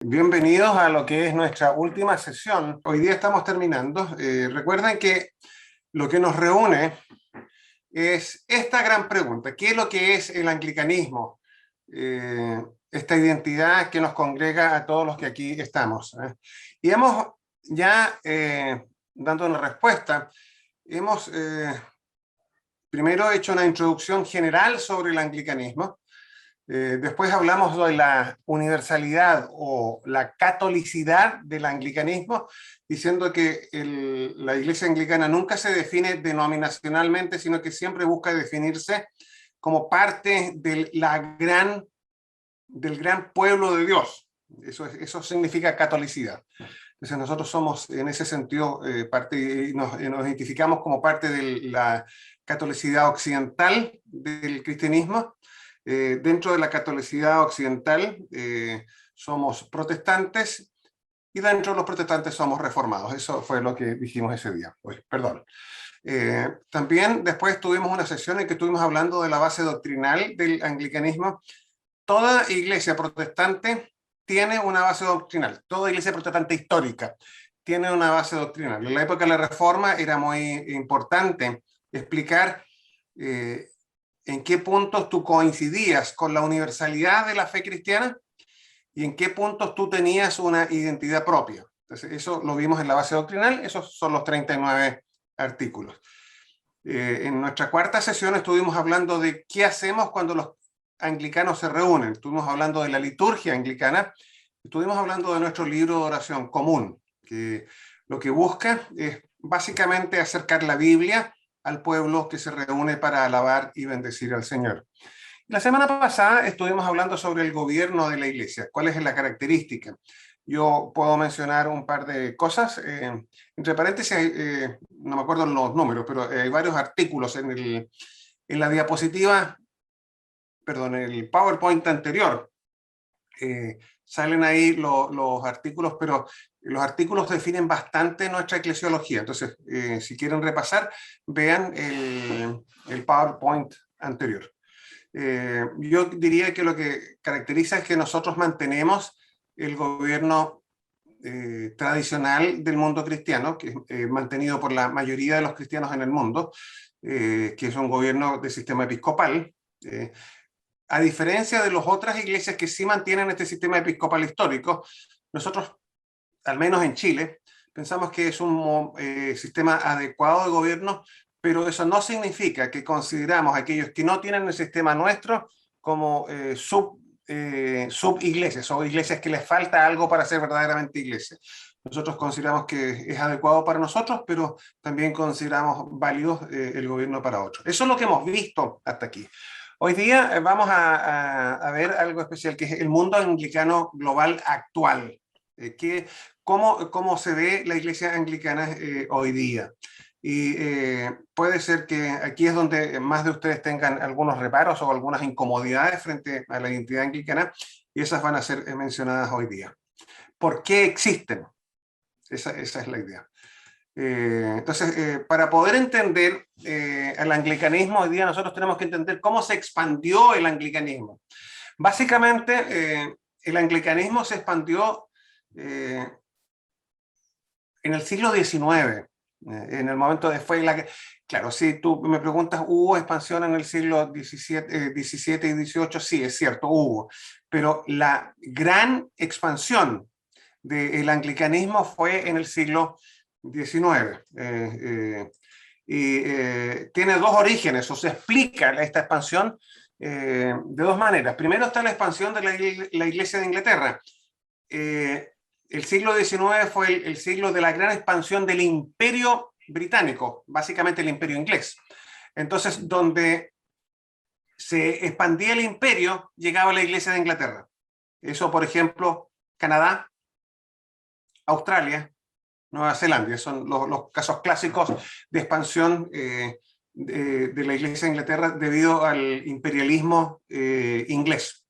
Bienvenidos a lo que es nuestra última sesión. Hoy día estamos terminando. Recuerden que lo que nos reúne es esta gran pregunta: ¿qué es lo que es el anglicanismo? Esta identidad que nos congrega a todos los que aquí estamos. Y hemos ya, dando una respuesta, hemos primero hecho una introducción general sobre el anglicanismo. Después hablamos de la universalidad o la catolicidad del anglicanismo, diciendo que la Iglesia anglicana nunca se define denominacionalmente, sino que siempre busca definirse como parte del gran pueblo de Dios. Eso significa catolicidad. Entonces nosotros somos en ese sentido parte, nos identificamos como parte de la catolicidad occidental del cristianismo. Dentro de la catolicidad occidental somos protestantes, y dentro de los protestantes somos reformados. Eso fue lo que dijimos ese día. Perdón. También después tuvimos una sesión en que estuvimos hablando de la base doctrinal del anglicanismo. Toda iglesia protestante tiene una base doctrinal. Toda iglesia protestante histórica tiene una base doctrinal. En la época de la Reforma era muy importante explicar en qué puntos tú coincidías con la universalidad de la fe cristiana y en qué puntos tú tenías una identidad propia. Entonces, eso lo vimos en la base doctrinal. Esos son los 39 artículos. En nuestra cuarta sesión estuvimos hablando de qué hacemos cuando los anglicanos se reúnen. Estuvimos hablando de la liturgia anglicana. Estuvimos hablando de nuestro libro de oración común, que lo que busca es básicamente acercar la Biblia al pueblo que se reúne para alabar y bendecir al Señor. La semana pasada estuvimos hablando sobre el gobierno de la iglesia, cuál es la característica. Yo puedo mencionar un par de cosas. Entre paréntesis, no me acuerdo los números, pero hay varios artículos en la diapositiva, perdón, en el PowerPoint anterior. Salen ahí los artículos, pero los artículos definen bastante nuestra eclesiología. Entonces, si quieren repasar, vean el PowerPoint anterior. Yo diría que lo que caracteriza es que nosotros mantenemos el gobierno tradicional del mundo cristiano, que es mantenido por la mayoría de los cristianos en el mundo, que es un gobierno de sistema episcopal. A diferencia de las otras iglesias que sí mantienen este sistema episcopal histórico, nosotros, al menos en Chile, pensamos que es un sistema adecuado de gobierno, pero eso no significa que consideramos a aquellos que no tienen el sistema nuestro como subiglesias o iglesias que les falta algo para ser verdaderamente iglesias. Nosotros consideramos que es adecuado para nosotros, pero también consideramos válido el gobierno para otros. Eso es lo que hemos visto hasta aquí. Hoy día vamos a ver algo especial, que es el mundo anglicano global actual. ¿Cómo se ve la iglesia anglicana hoy día? Y puede ser que aquí es donde más de ustedes tengan algunos reparos o algunas incomodidades frente a la identidad anglicana, y esas van a ser mencionadas hoy día. ¿Por qué existen? Esa es la idea. Entonces, para poder entender el anglicanismo, hoy día nosotros tenemos que entender cómo se expandió el anglicanismo. Básicamente, el anglicanismo se expandió en el siglo XIX, en el momento de claro, si tú me preguntas, ¿hubo expansión en el siglo XVII y XVIII? Sí, es cierto, hubo, pero la gran expansión del anglicanismo fue en el siglo XIX. Tiene dos orígenes, o se explica esta expansión de dos maneras. Primero está la expansión de la Iglesia de Inglaterra. El siglo XIX fue el siglo de la gran expansión del imperio británico, básicamente el imperio inglés. Entonces, donde se expandía el imperio, llegaba la Iglesia de Inglaterra. Eso, por ejemplo, Canadá, Australia, Nueva Zelanda, son los casos clásicos de expansión de la Iglesia de Inglaterra debido al imperialismo inglés.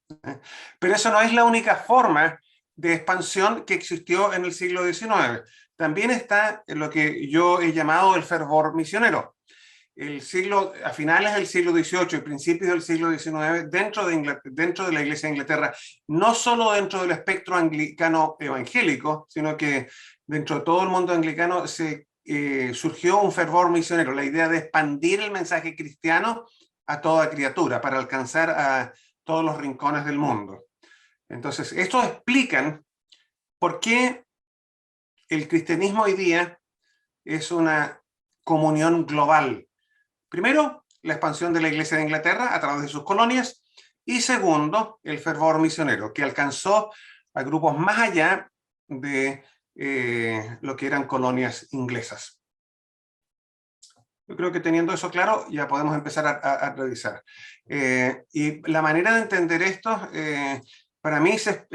Pero eso no es la única forma de expansión que existió en el siglo XIX. También está lo que yo he llamado el fervor misionero. a finales del siglo XVIII y principios del siglo XIX, dentro de la Iglesia de Inglaterra, no solo dentro del espectro anglicano evangélico, sino que dentro de todo el mundo anglicano surgió un fervor misionero, la idea de expandir el mensaje cristiano a toda criatura, para alcanzar a todos los rincones del mundo. Entonces, estos explican por qué el cristianismo hoy día es una comunión global. Primero, la expansión de la Iglesia de Inglaterra a través de sus colonias, y segundo, el fervor misionero, que alcanzó a grupos más allá de lo que eran colonias inglesas. Yo creo que teniendo eso claro, ya podemos empezar a revisar. Y la manera de entender esto, para mí se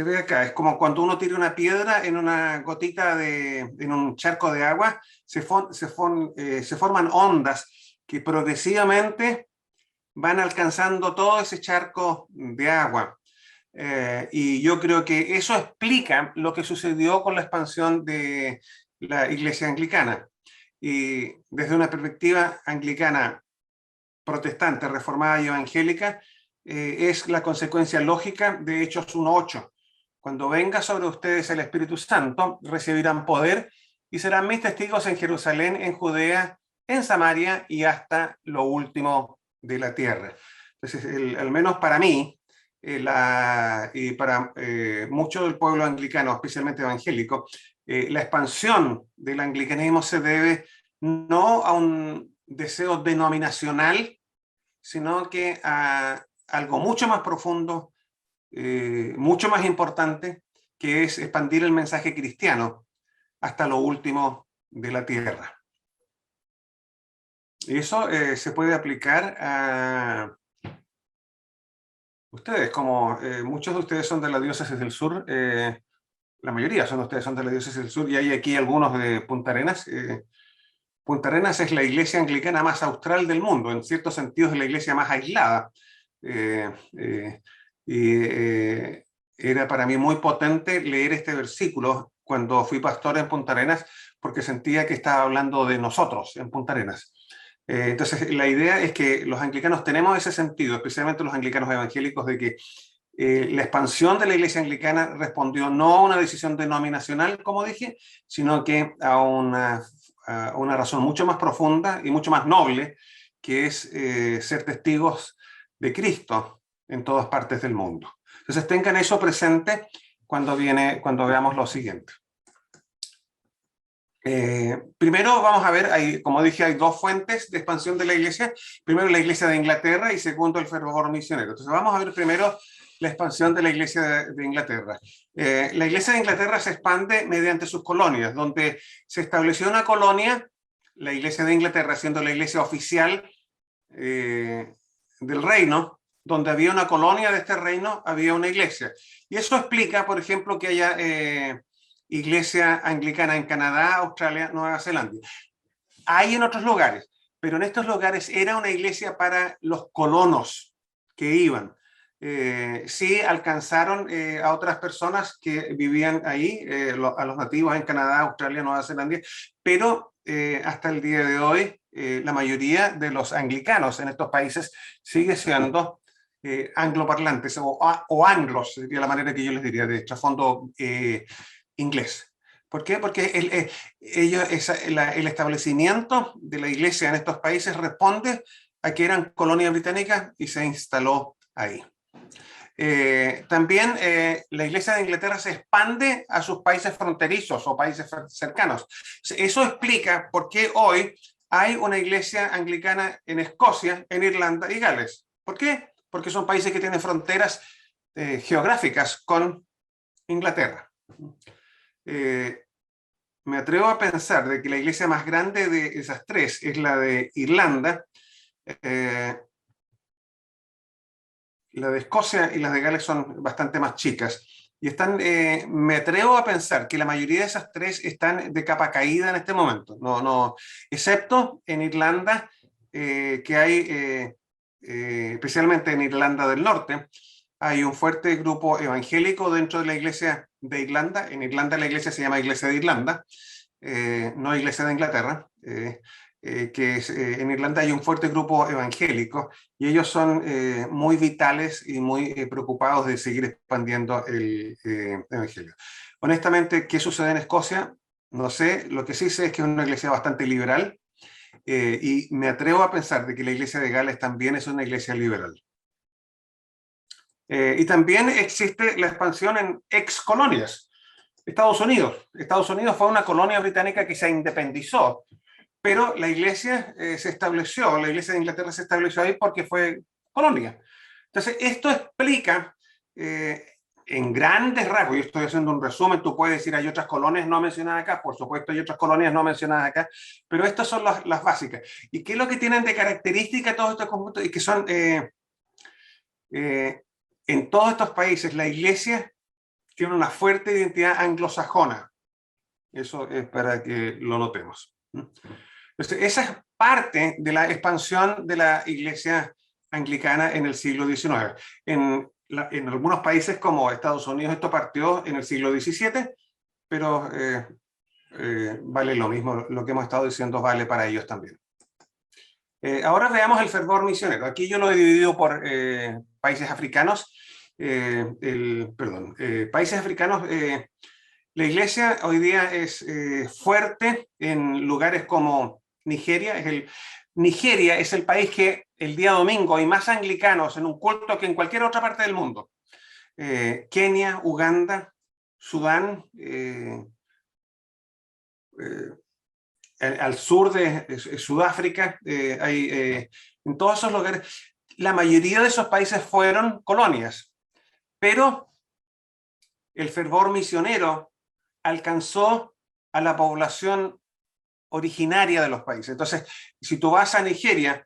ve acá. Es como cuando uno tira una piedra en una gotita en un charco de agua, se forman ondas que progresivamente van alcanzando todo ese charco de agua. Y yo creo que eso explica lo que sucedió con la expansión de la Iglesia anglicana. Y desde una perspectiva anglicana, protestante, reformada y evangélica, es la consecuencia lógica de Hechos 1:8. Cuando venga sobre ustedes el Espíritu Santo, recibirán poder y serán mis testigos en Jerusalén, en Judea, en Samaria y hasta lo último de la tierra. Entonces, al menos para mí, y para mucho del pueblo anglicano, especialmente evangélico, la expansión del anglicanismo se debe no a un deseo denominacional, sino que a algo mucho más profundo, mucho más importante, que es expandir el mensaje cristiano hasta lo último de la tierra. Y eso se puede aplicar a ustedes, como muchos de ustedes son de la diócesis del sur, la mayoría de ustedes son de la diócesis del sur, y hay aquí algunos de Punta Arenas. Punta Arenas es la iglesia anglicana más austral del mundo, en ciertos sentidos es la iglesia más aislada. Era para mí muy potente leer este versículo cuando fui pastor en Punta Arenas, porque sentía que estaba hablando de nosotros en Punta Arenas. Entonces, la idea es que los anglicanos tenemos ese sentido, especialmente los anglicanos evangélicos, de que la expansión de la iglesia anglicana respondió no a una decisión denominacional, como dije, sino que a una razón mucho más profunda y mucho más noble, que es ser testigos de Cristo en todas partes del mundo. Entonces tengan eso presente cuando veamos lo siguiente. Primero vamos a ver, como dije, hay dos fuentes de expansión de la iglesia. Primero la iglesia de Inglaterra y segundo el fervor misionero. Entonces vamos a ver primero la expansión de la iglesia de Inglaterra. La iglesia de Inglaterra se expande mediante sus colonias, donde se estableció una colonia, la iglesia de Inglaterra siendo la iglesia oficial del reino, donde había una colonia de este reino, había una iglesia. Y eso explica, por ejemplo, que haya iglesia anglicana en Canadá, Australia, Nueva Zelanda. Hay en otros lugares, pero en estos lugares era una iglesia para los colonos que iban. Sí alcanzaron a otras personas que vivían ahí, a los nativos en Canadá, Australia, Nueva Zelanda, pero hasta el día de hoy la mayoría de los anglicanos en estos países sigue siendo angloparlantes o anglos, sería la manera que yo les diría, de trasfondo inglés. ¿Por qué? Porque el establecimiento de la iglesia en estos países responde a que eran colonias británicas y se instaló ahí. También la iglesia de Inglaterra se expande a sus países fronterizos o países cercanos. Eso explica por qué hoy hay una iglesia anglicana en Escocia, en Irlanda y Gales. ¿Por qué? Porque son países que tienen fronteras geográficas con Inglaterra. Me atrevo a pensar de que la iglesia más grande de esas tres es la de Irlanda, la de Escocia y las de Gales son bastante más chicas. Y me atrevo a pensar que la mayoría de esas tres están de capa caída en este momento. No, excepto en Irlanda, que hay, especialmente en Irlanda del Norte, hay un fuerte grupo evangélico dentro de la iglesia de Irlanda. En Irlanda la iglesia se llama Iglesia de Irlanda, no Iglesia de Inglaterra. en Irlanda hay un fuerte grupo evangélico y ellos son muy vitales y muy preocupados de seguir expandiendo el evangelio. Honestamente, ¿qué sucede en Escocia? No sé, lo que sí sé es que es una iglesia bastante liberal y me atrevo a pensar de que la iglesia de Gales también es una iglesia liberal. Y también existe la expansión en ex colonias. Estados Unidos. Estados Unidos fue una colonia británica que se independizó, pero la iglesia se estableció, la iglesia de Inglaterra se estableció ahí porque fue colonia. Entonces, esto explica en grandes rasgos, yo estoy haciendo un resumen, tú puedes decir hay otras colonias no mencionadas acá, por supuesto hay otras colonias no mencionadas acá, pero estas son las básicas. ¿Y qué es lo que tienen de característica todos estos conjuntos? Y que son, en todos estos países, la iglesia tiene una fuerte identidad anglosajona. Eso es para que lo notemos. Entonces, esa es parte de la expansión de la iglesia anglicana en el siglo XIX. En algunos países como Estados Unidos esto partió en el siglo XVII, pero vale lo mismo, lo que hemos estado diciendo vale para ellos también. Ahora veamos el fervor misionero. Aquí yo lo he dividido por países africanos. Países africanos, la iglesia hoy día es fuerte en lugares como Nigeria. Nigeria es el país que el día domingo hay más anglicanos en un culto que en cualquier otra parte del mundo. Kenia, Uganda, Sudán, al sur de Sudáfrica, en todos esos lugares, la mayoría de esos países fueron colonias, pero el fervor misionero alcanzó a la población originaria de los países. Entonces, si tú vas a Nigeria,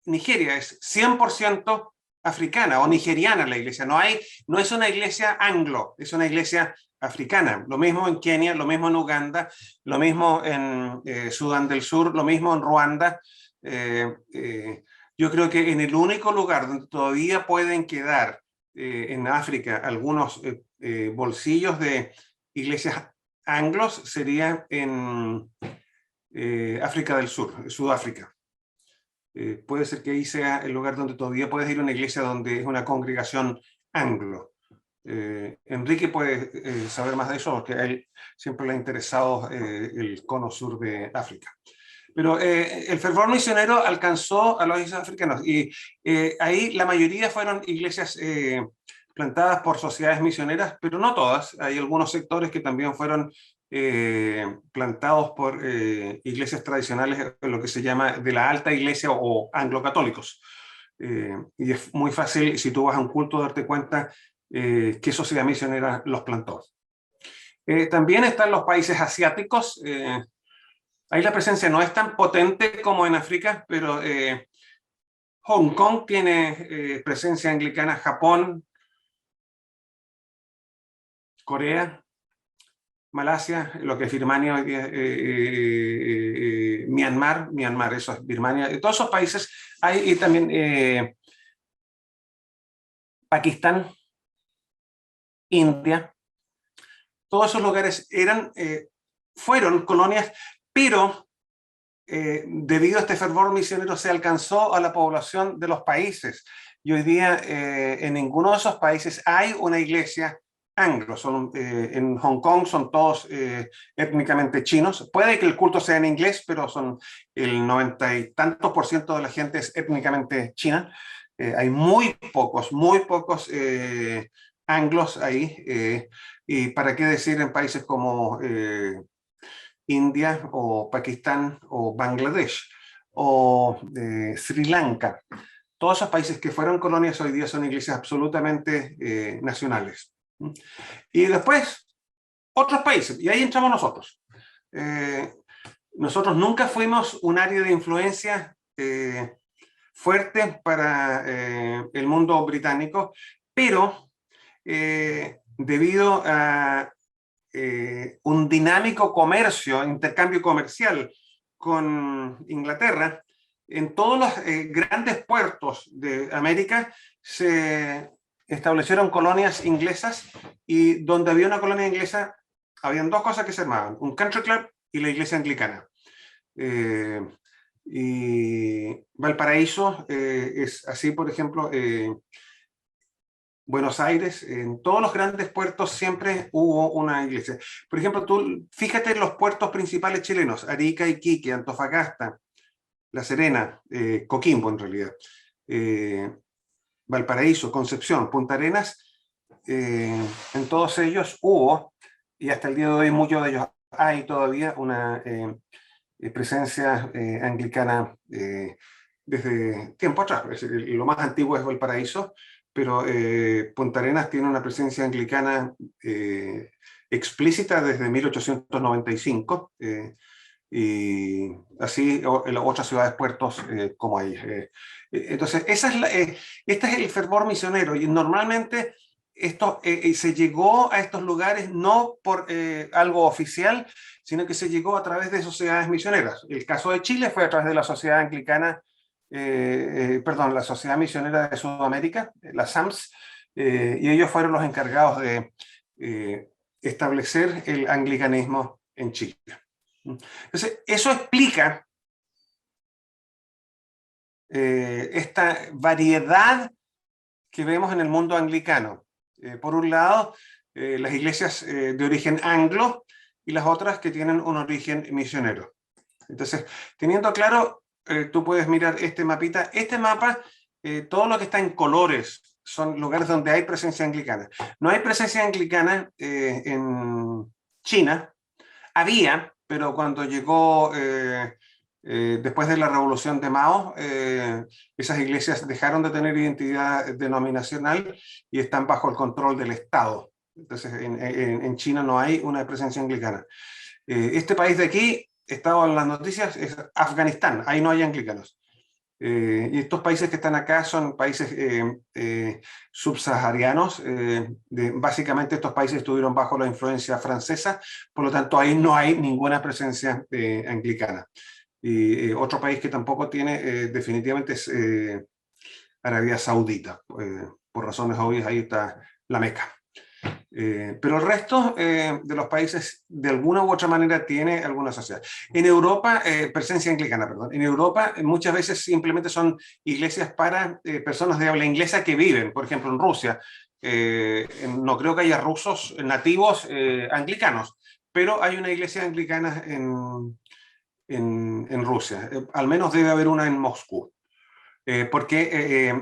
Nigeria es 100% africana o nigeriana la iglesia, no es una iglesia anglo, es una iglesia africana. Lo mismo en Kenia, lo mismo en Uganda, lo mismo en Sudán del Sur, lo mismo en Ruanda. Yo creo que en el único lugar donde todavía pueden quedar en África algunos bolsillos de iglesias anglos sería en África del Sur, Sudáfrica. Puede ser que ahí sea el lugar donde todavía puedes ir a una iglesia donde es una congregación anglo. Enrique puede saber más de eso porque a él siempre le ha interesado el cono sur de África. Pero el fervor misionero alcanzó a los países africanos y ahí la mayoría fueron iglesias plantadas por sociedades misioneras, pero no todas. Hay algunos sectores que también fueron plantados por iglesias tradicionales, lo que se llama de la alta iglesia o anglocatólicos. Y es muy fácil, si tú vas a un culto, darte cuenta qué sociedad misionera los plantó. También están los países asiáticos. Ahí la presencia no es tan potente como en África, pero Hong Kong tiene presencia anglicana, Japón, Corea, Malasia, lo que es Birmania hoy día, Myanmar, eso es Birmania, todos esos países hay, y también Pakistán, India, todos esos lugares fueron colonias, pero debido a este fervor misionero se alcanzó a la población de los países. Y hoy día en ninguno de esos países hay una iglesia anglo. En Hong Kong son todos étnicamente chinos. Puede que el culto sea en inglés, pero son el 90 y tantos % de la gente es étnicamente china. Hay muy pocos anglos ahí. Y para qué decir en países como India o Pakistán o Bangladesh o Sri Lanka. Todos esos países que fueron colonias hoy día son iglesias absolutamente nacionales. Y después, otros países, y ahí entramos nosotros. Nosotros nunca fuimos un área de influencia fuerte para el mundo británico, pero debido a un dinámico comercio, intercambio comercial con Inglaterra, en todos los grandes puertos de América se establecieron colonias inglesas y donde había una colonia inglesa habían dos cosas que se armaban, un country club y la iglesia anglicana. Y Valparaíso es así, por ejemplo, Buenos Aires, en todos los grandes puertos siempre hubo una iglesia. Por ejemplo, tú fíjate en los puertos principales chilenos, Arica, Iquique, Antofagasta, La Serena, Coquimbo en realidad, eh, Valparaíso, Concepción, Punta Arenas, en todos ellos hubo, y hasta el día de hoy muchos de ellos hay todavía una presencia anglicana desde tiempo atrás. Es decir, lo más antiguo es Valparaíso, pero Punta Arenas tiene una presencia anglicana explícita desde 1895, y así en las otras ciudades, puertos como ahí. Entonces, este es el fervor misionero, y normalmente esto se llegó a estos lugares no por algo oficial, sino que se llegó a través de sociedades misioneras. El caso de Chile fue a través de la Sociedad Anglicana, perdón, la Sociedad Misionera de Sudamérica, la SAMS, y ellos fueron los encargados de establecer el anglicanismo en Chile. Entonces, eso explica esta variedad que vemos en el mundo anglicano. Por un lado, las iglesias de origen anglo y las otras que tienen un origen misionero. Entonces, teniendo claro, tú puedes mirar este mapita. Este mapa, todo lo que está en colores son lugares donde hay presencia anglicana. No hay presencia anglicana en China. Había, pero cuando llegó después de la revolución de Mao, esas iglesias dejaron de tener identidad denominacional y están bajo el control del Estado. Entonces, en China no hay una presencia anglicana. Este país de aquí, estaba en las noticias, es Afganistán, ahí no hay anglicanos. Y estos países que están acá son países subsaharianos. Básicamente estos países estuvieron bajo la influencia francesa, por lo tanto ahí no hay ninguna presencia anglicana. Y otro país que tampoco tiene definitivamente es Arabia Saudita. Por razones obvias ahí está la Meca. Pero el resto de los países de alguna u otra manera tiene alguna sociedad. En Europa, presencia anglicana, perdón. En Europa muchas veces simplemente son iglesias para personas de habla inglesa que viven, por ejemplo en Rusia. No creo que haya rusos nativos anglicanos, pero hay una iglesia anglicana en Rusia. Al menos debe haber una en Moscú. Porque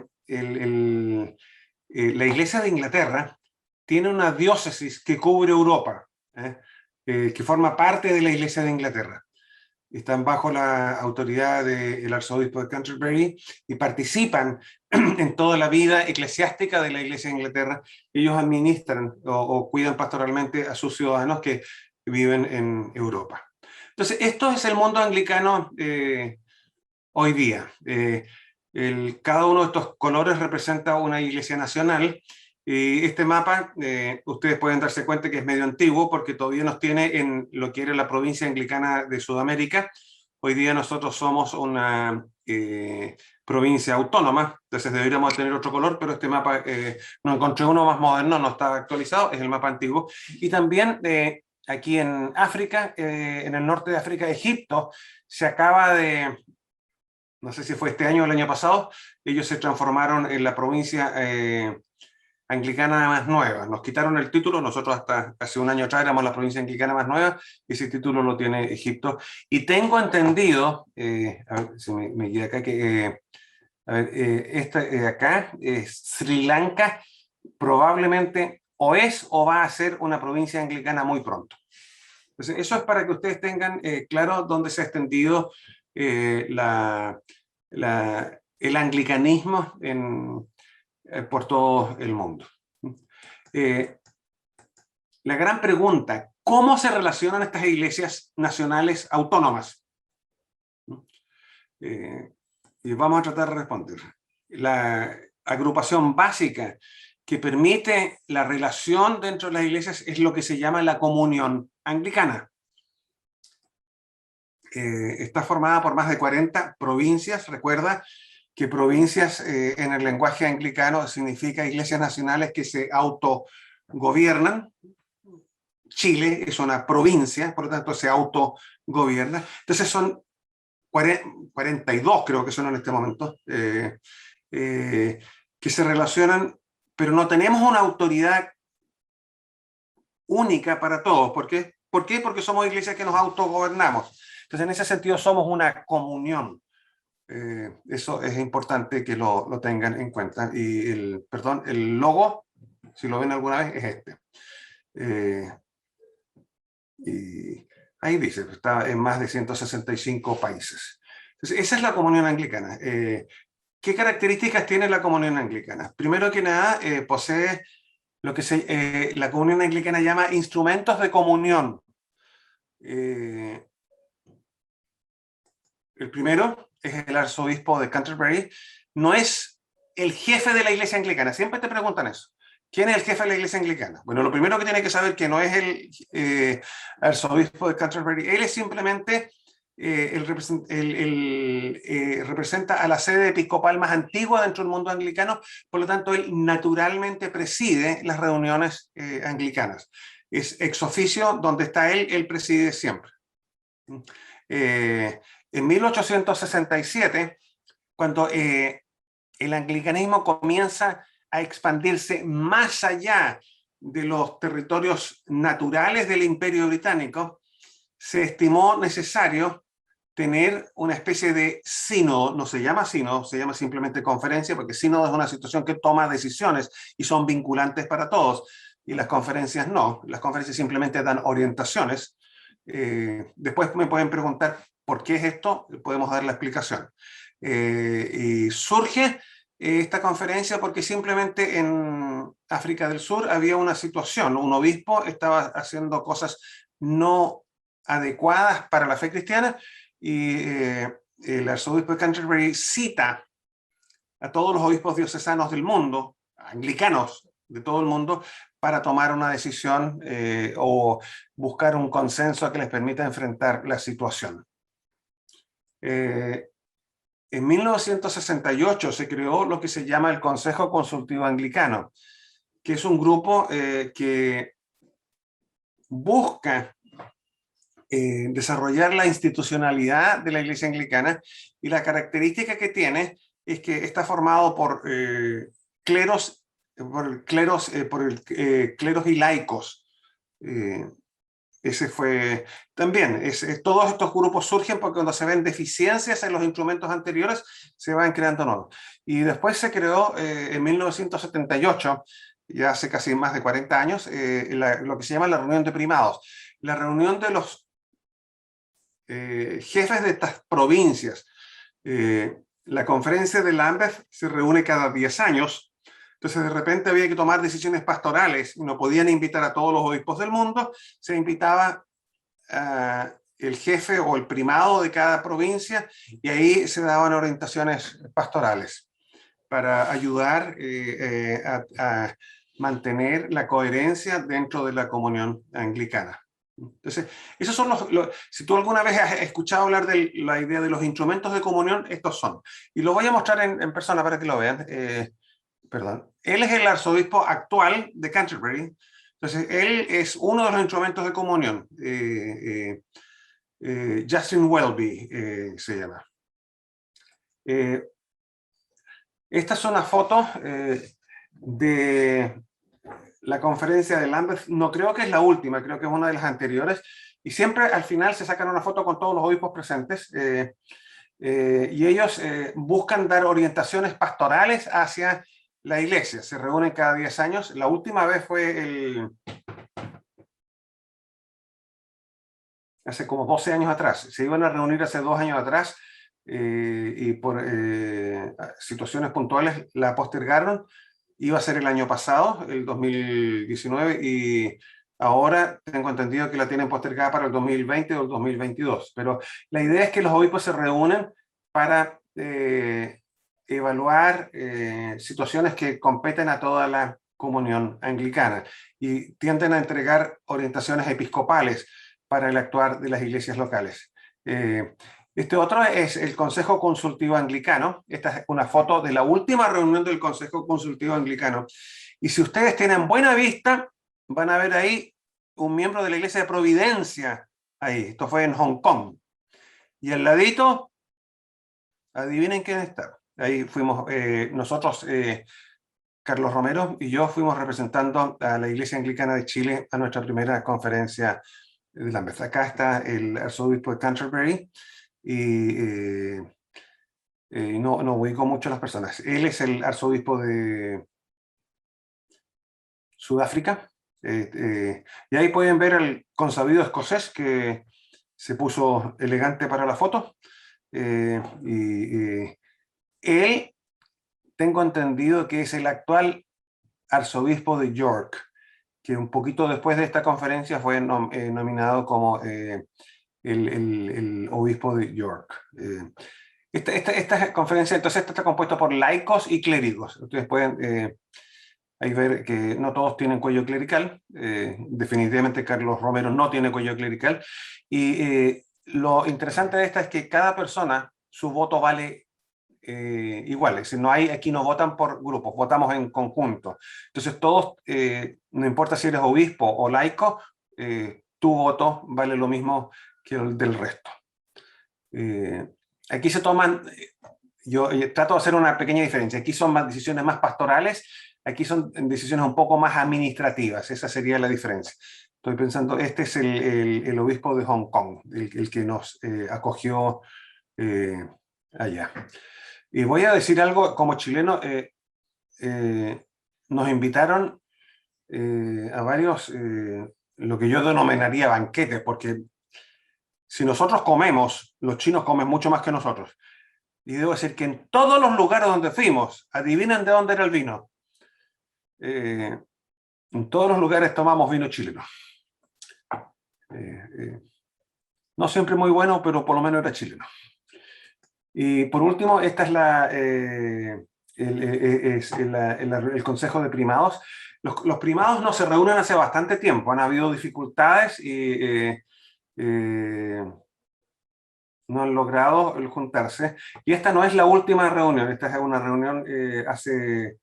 la iglesia de Inglaterra tiene una diócesis que cubre Europa, que forma parte de la Iglesia de Inglaterra. Están bajo la autoridad del arzobispo de Canterbury y participan en toda la vida eclesiástica de la Iglesia de Inglaterra. Ellos administran o cuidan pastoralmente a sus ciudadanos que viven en Europa. Entonces, esto es el mundo anglicano hoy día. Cada uno de estos colores representa una iglesia nacional. Y este mapa, ustedes pueden darse cuenta que es medio antiguo porque todavía nos tiene en lo que era la provincia anglicana de Sudamérica. Hoy día nosotros somos una provincia autónoma, entonces deberíamos tener otro color, pero este mapa, no encontré uno más moderno, no está actualizado, es el mapa antiguo. Y también aquí en África, en el norte de África, Egipto, se acaba de, no sé si fue este año o el año pasado, ellos se transformaron en la provincia anglicana más nueva. Nos quitaron el título, nosotros hasta hace un año atrás éramos la provincia anglicana más nueva, ese título lo tiene Egipto. Y tengo entendido, a ver si me guía acá, que a ver, esta acá, Sri Lanka, probablemente o es o va a ser una provincia anglicana muy pronto. Entonces, eso es para que ustedes tengan claro dónde se ha extendido el anglicanismo por todo el mundo. La gran pregunta, ¿cómo se relacionan estas iglesias nacionales autónomas? Y vamos a tratar de responder. La agrupación básica que permite la relación dentro de las iglesias es lo que se llama la comunión anglicana. Está formada por más de 40 provincias. Recuerda que provincias en el lenguaje anglicano significa iglesias nacionales que se autogobiernan. Chile es una provincia, por lo tanto se autogobierna. Entonces son 42 creo que son en este momento, que se relacionan, pero no tenemos una autoridad única para todos. ¿Por qué? ¿Por qué? Porque somos iglesias que nos autogobernamos. Entonces, en ese sentido, somos una comunión. Eso es importante que lo tengan en cuenta. Y el logo, si lo ven alguna vez, es este. Y ahí dice, está en más de 165 países. Entonces, esa es la comunión anglicana. ¿Qué características tiene la comunión anglicana? Primero que nada, posee lo que la comunión anglicana llama instrumentos de comunión. El primero es el arzobispo de Canterbury. No es el jefe de la iglesia anglicana. Siempre te preguntan eso. ¿Quién es el jefe de la iglesia anglicana? Bueno, lo primero que tiene que saber que no es el arzobispo de Canterbury. Él es simplemente representa a la sede episcopal más antigua dentro del mundo anglicano. Por lo tanto, él naturalmente preside las reuniones anglicanas. Es ex oficio, donde está él preside siempre. En 1867, cuando el anglicanismo comienza a expandirse más allá de los territorios naturales del Imperio Británico, se estimó necesario tener una especie de sínodo. No se llama sínodo, se llama simplemente conferencia, porque sínodo es una situación que toma decisiones y son vinculantes para todos, y las conferencias no. Las conferencias simplemente dan orientaciones. Después me pueden preguntar por qué es esto, podemos dar la explicación. Y surge esta conferencia porque simplemente en África del Sur había una situación, un obispo estaba haciendo cosas no adecuadas para la fe cristiana, y el arzobispo de Canterbury cita a todos los obispos diocesanos del mundo, anglicanos de todo el mundo, para tomar una decisión o buscar un consenso que les permita enfrentar la situación. En 1968 se creó lo que se llama el Consejo Consultivo Anglicano, que es un grupo que busca desarrollar la institucionalidad de la Iglesia Anglicana, y la característica que tiene es que está formado por cleros y laicos. Ese fue también, todos estos grupos surgen porque cuando se ven deficiencias en los instrumentos anteriores, se van creando nuevos. Y después se creó en 1978, ya hace casi más de 40 años, lo que se llama la reunión de primados. La reunión de los jefes de estas provincias. La conferencia de Lambeth se reúne cada 10 años, entonces de repente había que tomar decisiones pastorales y no podían invitar a todos los obispos del mundo, se invitaba a el jefe o el primado de cada provincia, y ahí se daban orientaciones pastorales para ayudar a mantener la coherencia dentro de la comunión anglicana. Entonces, esos son si tú alguna vez has escuchado hablar de la idea de los instrumentos de comunión, estos son. Y lo voy a mostrar en persona para que lo vean. Perdón. Él es el arzobispo actual de Canterbury. Entonces, él es uno de los instrumentos de comunión. Justin Welby se llama. Estas son las fotos de la conferencia de Lambeth. No creo que es la última, creo que es una de las anteriores, y siempre al final se sacan una foto con todos los obispos presentes, y ellos buscan dar orientaciones pastorales hacia la iglesia. Se reúnen cada 10 años. La última vez fue hace como 12 años atrás. Se iban a reunir hace 2 años atrás, y por situaciones puntuales la postergaron. Iba a ser el año pasado, el 2019, y ahora tengo entendido que la tienen postergada para el 2020 o el 2022. Pero la idea es que los obispos se reúnen para evaluar situaciones que competen a toda la comunión anglicana, y tienden a entregar orientaciones episcopales para el actuar de las iglesias locales. Este otro es el Consejo Consultivo Anglicano. Esta es una foto de la última reunión del Consejo Consultivo Anglicano. Y si ustedes tienen buena vista, van a ver ahí un miembro de la Iglesia de Providencia. Ahí, esto fue en Hong Kong. Y al ladito Adivinen quién está. Ahí fuimos nosotros, Carlos Romero y yo fuimos representando a la Iglesia Anglicana de Chile a nuestra primera conferencia de Lambeth. Acá está el arzobispo de Canterbury y no ubico mucho a las personas. Él es el arzobispo de Sudáfrica. Y ahí pueden ver al consabido escocés que se puso elegante para la foto. Él, tengo entendido que es el actual arzobispo de York, que un poquito después de esta conferencia fue nominado como el obispo de York. Esta conferencia entonces está compuesta por laicos y clérigos. Ustedes pueden ahí ver que no todos tienen cuello clerical. Definitivamente Carlos Romero no tiene cuello clerical. Y lo interesante de esta es que cada persona, su voto vale igual. Es decir, aquí no votan por grupos, votamos en conjunto. Entonces todos, no importa si eres obispo o laico, tu voto vale lo mismo que el del resto. Aquí se toman, yo trato de hacer una pequeña diferencia, aquí son decisiones más pastorales, aquí son decisiones un poco más administrativas, esa sería la diferencia. Estoy pensando, este es el obispo de Hong Kong, el que nos acogió allá. Y voy a decir algo, como chileno, nos invitaron a varios, lo que yo denominaría banquetes, porque si nosotros comemos, los chinos comen mucho más que nosotros. Y debo decir que en todos los lugares donde fuimos, adivinen de dónde era el vino. En todos los lugares tomamos vino chileno. No siempre muy bueno, pero por lo menos era chileno. Y por último, esta es el Consejo de Primados. Los primados no se reúnen hace bastante tiempo, han habido dificultades y no han logrado juntarse. Y esta no es la última reunión, esta es una reunión hace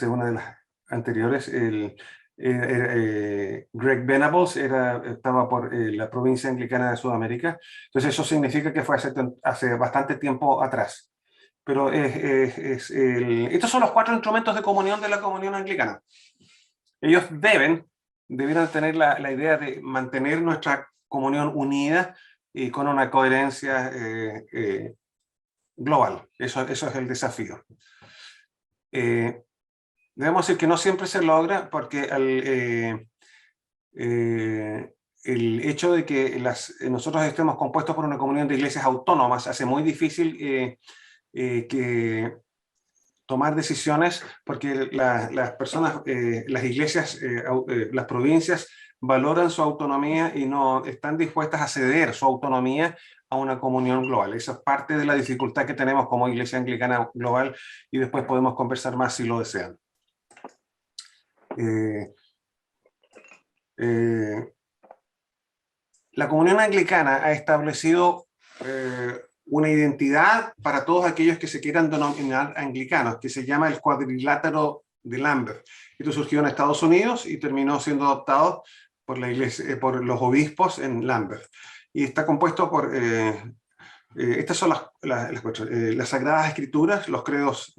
una de las anteriores. Greg Venables estaba por la provincia anglicana de Sudamérica, entonces eso significa que fue hace bastante tiempo atrás. Pero estos son los 4 instrumentos de comunión de la comunión anglicana. Ellos debieran tener la idea de mantener nuestra comunión unida y con una coherencia global. Eso es el desafío. Debemos decir que no siempre se logra porque el hecho de que nosotros estemos compuestos por una comunión de iglesias autónomas hace muy difícil que tomar decisiones, porque las personas, las iglesias, las provincias valoran su autonomía y no están dispuestas a ceder su autonomía a una comunión global. Esa es parte de la dificultad que tenemos como Iglesia Anglicana Global y después podemos conversar más si lo desean. La comunión anglicana ha establecido una identidad para todos aquellos que se quieran denominar anglicanos, que se llama el cuadrilátero de Lambeth. Esto surgió en Estados Unidos y terminó siendo adoptado por la iglesia, por los obispos en Lambeth. Y está compuesto por, estas son las Sagradas Escrituras, los credos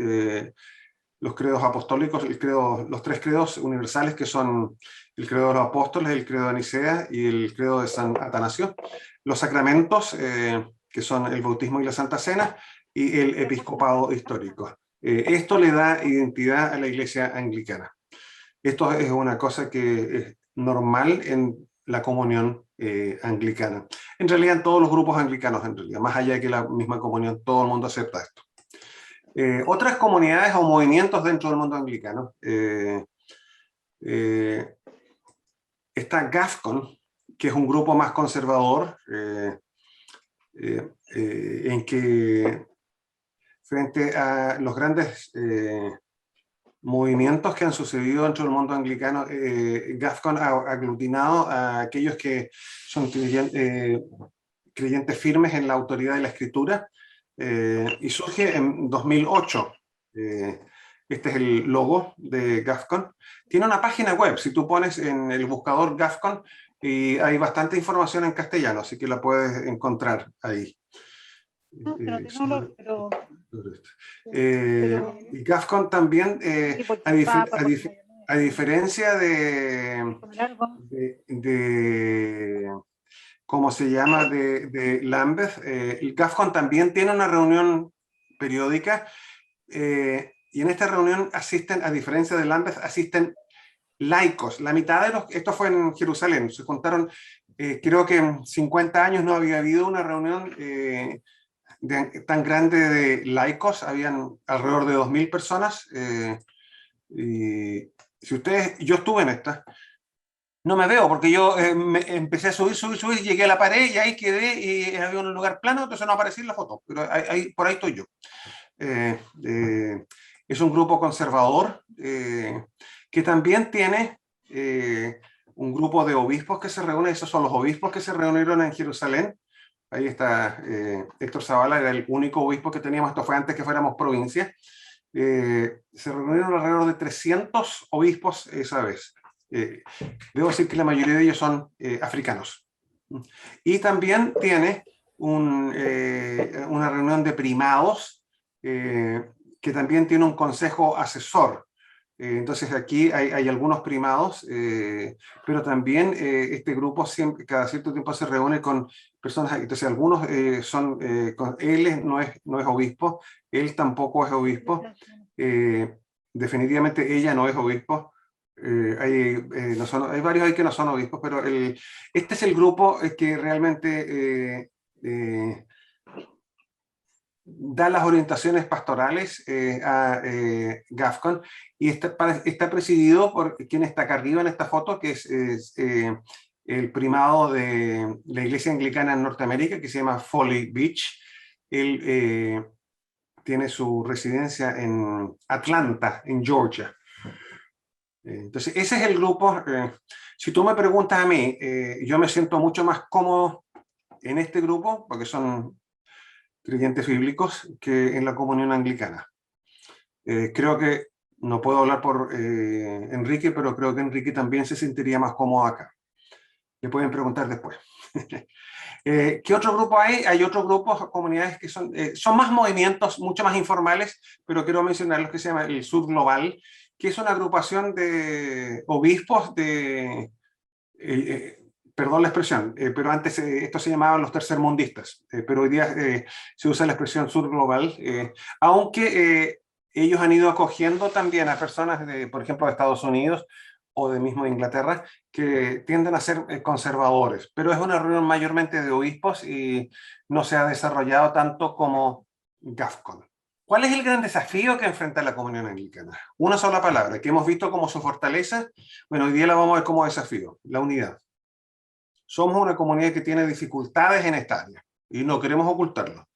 apostólicos, los 3 credos universales que son el credo de los apóstoles, el credo de Nicea y el credo de San Atanasio, los sacramentos, que son el bautismo y la Santa Cena, y el episcopado histórico. Esto le da identidad a la iglesia anglicana. Esto es una cosa que es normal en la comunión anglicana. En realidad en todos los grupos anglicanos, en realidad, más allá de que la misma comunión, todo el mundo acepta esto. Otras comunidades o movimientos dentro del mundo anglicano. Está GAFCON, que es un grupo más conservador, en que frente a los grandes movimientos que han sucedido dentro del mundo anglicano, GAFCON ha aglutinado a aquellos que son creyentes firmes en la autoridad de la escritura, y surge en 2008. Este es el logo de GAFCON. Tiene una página web, si tú pones en el buscador GAFCON, y hay bastante información en castellano, así que la puedes encontrar ahí. No, que no tiene olor, pero... Y GAFCON también, Sí, porque a, dif- papa, a porque dif- a diferencia comer algo. de ¿cómo se llama? De Lambeth, el GAFCON también tiene una reunión periódica, y en esta reunión asisten, a diferencia de Lambeth, asisten laicos. La mitad de los, esto fue en Jerusalén, se juntaron, creo que en 50 años no había habido una reunión tan grande de laicos, habían alrededor de 2000 personas. Y si ustedes, yo estuve en esta, no me veo porque yo empecé a subir, llegué a la pared y ahí quedé y había un lugar plano, entonces no aparecía en la foto, pero por ahí estoy yo. Eh, eh, es un grupo conservador que también tiene un grupo de obispos que se reúnen, esos son los obispos que se reunieron en Jerusalén. Ahí está Héctor Zavala, era el único obispo que teníamos, esto fue antes que fuéramos provincia. Se reunieron alrededor de 300 obispos esa vez. Debo decir que la mayoría de ellos son africanos. Y también tiene una reunión de primados que también tiene un consejo asesor. Entonces aquí hay algunos primados, pero también este grupo siempre, cada cierto tiempo se reúne con personas, entonces algunos son, él no es obispo, él tampoco es obispo, definitivamente ella no es obispo, hay varios ahí que no son obispos, pero este es el grupo que realmente da las orientaciones pastorales a GAFCON, y está presidido por quien está acá arriba en esta foto, que es el primado de la Iglesia Anglicana en Norteamérica, que se llama Folly Beach. Él tiene su residencia en Atlanta, en Georgia. Entonces, ese es el grupo. Si tú me preguntas a mí, yo me siento mucho más cómodo en este grupo, porque son creyentes bíblicos, que en la comunión anglicana. Creo que, no puedo hablar por Enrique, pero creo que Enrique también se sentiría más cómodo acá. Le pueden preguntar después. ¿Qué otro grupo hay? Hay otros grupos, comunidades que son más movimientos, mucho más informales, pero quiero mencionar los que se llama el Sur Global, que es una agrupación de obispos de... perdón la expresión, pero antes esto se llamaban los tercermundistas, pero hoy día se usa la expresión Sur Global, aunque ellos han ido acogiendo también a personas, por ejemplo, de Estados Unidos o de mismo Inglaterra, que tienden a ser conservadores, pero es una reunión mayormente de obispos y no se ha desarrollado tanto como GAFCON. ¿Cuál es el gran desafío que enfrenta la comunión anglicana? Una sola palabra, que hemos visto como su fortaleza. Bueno, hoy día la vamos a ver como desafío: la unidad. Somos una comunidad que tiene dificultades en esta área y no queremos ocultarlo.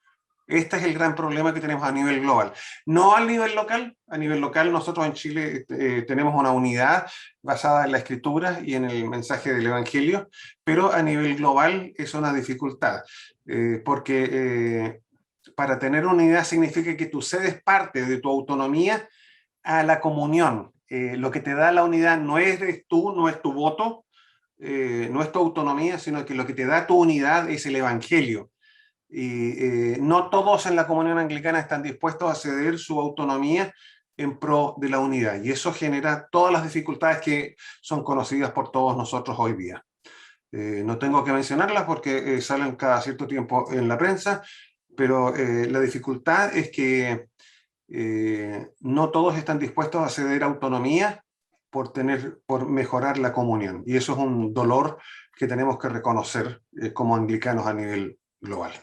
Este es el gran problema que tenemos a nivel global. No a nivel local. A nivel local nosotros en Chile tenemos una unidad basada en la Escritura y en el mensaje del Evangelio, pero a nivel global es una dificultad, porque para tener unidad significa que tú cedes parte de tu autonomía a la comunión. Lo que te da la unidad no eres tú, no es tu voto, no es tu autonomía, sino que lo que te da tu unidad es el Evangelio. Y no todos en la comunión anglicana están dispuestos a ceder su autonomía en pro de la unidad, y eso genera todas las dificultades que son conocidas por todos nosotros hoy día. No tengo que mencionarlas porque salen cada cierto tiempo en la prensa, pero la dificultad es que no todos están dispuestos a ceder autonomía por mejorar la comunión, y eso es un dolor que tenemos que reconocer como anglicanos a nivel global.